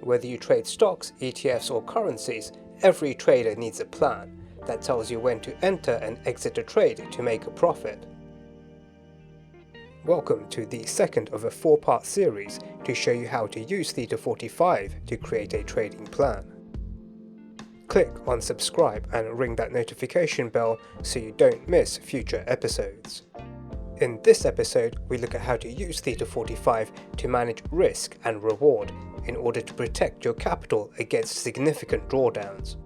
Whether you trade stocks, ETFs or currencies, every trader needs a plan that tells you when to enter and exit a trade to make a profit. Welcome to the second of a 4-part series to show you how to use Theta 45 to create a trading plan. Click on subscribe and ring that notification bell so you don't miss future episodes. In this episode, we look at how to use Theta 45 to manage risk and reward in order to protect your capital against significant drawdowns.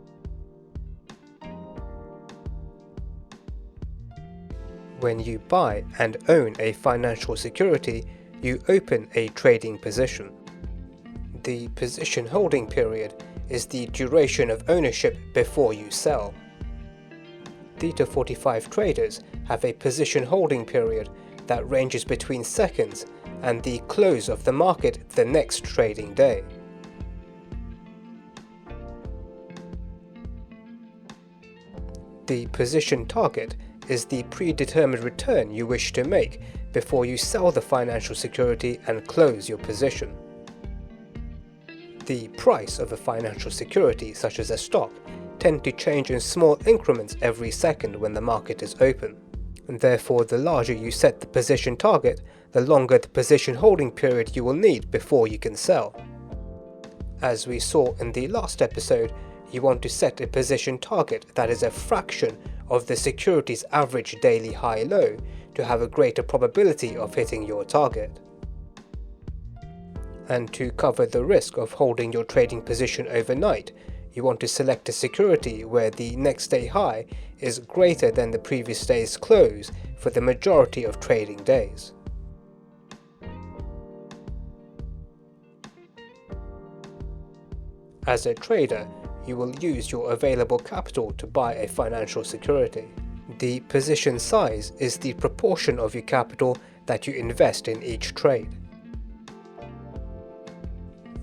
When you buy and own a financial security, you open a trading position. The position holding period is the duration of ownership before you sell. Theta 45 traders have a position holding period that ranges between seconds and the close of the market the next trading day. The position target is the predetermined return you wish to make before you sell the financial security and close your position. The price of a financial security, such as a stock, tend to change in small increments every second when the market is open. And therefore, the larger you set the position target, the longer the position holding period you will need before you can sell. As we saw in the last episode, you want to set a position target that is a fraction of the security's average daily high-low to have a greater probability of hitting your target. And to cover the risk of holding your trading position overnight, you want to select a security where the next day high is greater than the previous day's close for the majority of trading days. As a trader, you will use your available capital to buy a financial security. The position size is the proportion of your capital that you invest in each trade.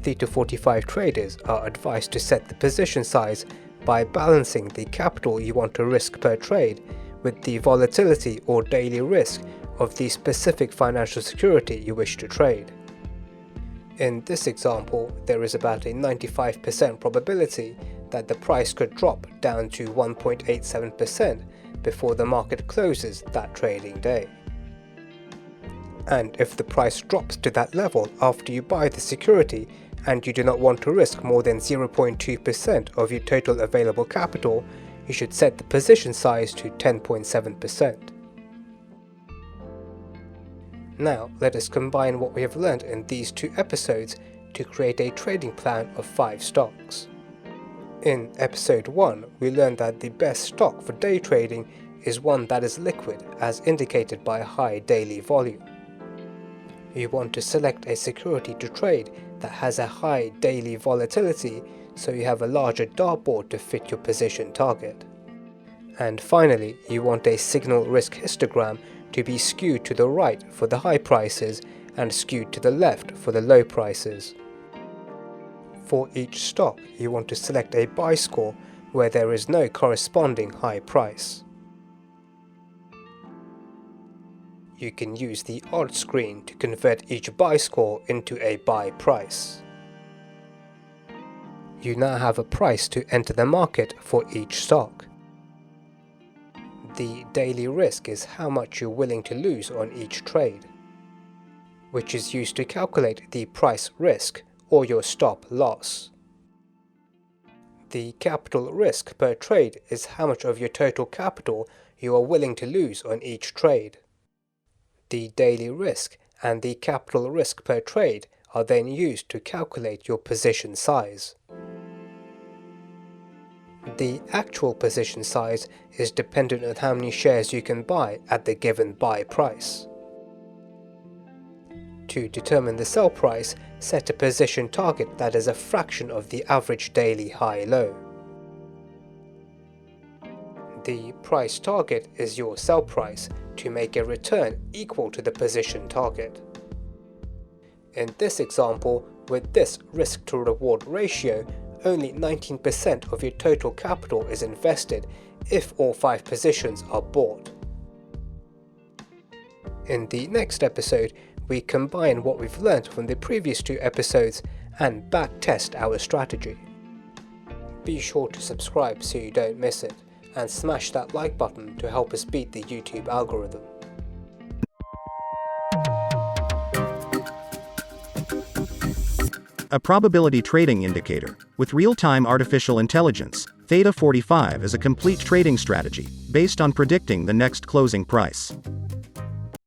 Theta 45 traders are advised to set the position size by balancing the capital you want to risk per trade with the volatility or daily risk of the specific financial security you wish to trade. In this example, there is about a 95% probability that the price could drop down to 1.87% before the market closes that trading day. And if the price drops to that level after you buy the security and you do not want to risk more than 0.2% of your total available capital, you should set the position size to 10.7%. Now let us combine what we have learned in these 2 episodes to create a trading plan of 5 stocks. In episode 1, we learned that the best stock for day trading is one that is liquid, as indicated by a high daily volume. You want to select a security to trade that has a high daily volatility, so you have a larger dartboard to fit your position target. And finally, you want a signal risk histogram to be skewed to the right for the high prices and skewed to the left for the low prices. For each stock, you want to select a buy score where there is no corresponding high price. You can use the odd screen to convert each buy score into a buy price. You now have a price to enter the market for each stock. The daily risk is how much you're willing to lose on each trade, which is used to calculate the price risk or your stop loss. The capital risk per trade is how much of your total capital you are willing to lose on each trade. The daily risk and the capital risk per trade are then used to calculate your position size. The actual position size is dependent on how many shares you can buy at the given buy price. To determine the sell price, set a position target that is a fraction of the average daily high-low. The price target is your sell price to make a return equal to the position target. In this example, with this risk to reward ratio, only 19% of your total capital is invested if all 5 positions are bought. In the next episode, we combine what we've learnt from the previous 2 episodes and backtest our strategy. Be sure to subscribe so you don't miss it, and smash that like button to help us beat the YouTube algorithm. A probability trading indicator. With real-time artificial intelligence, Theta 45 is a complete trading strategy based on predicting the next closing price.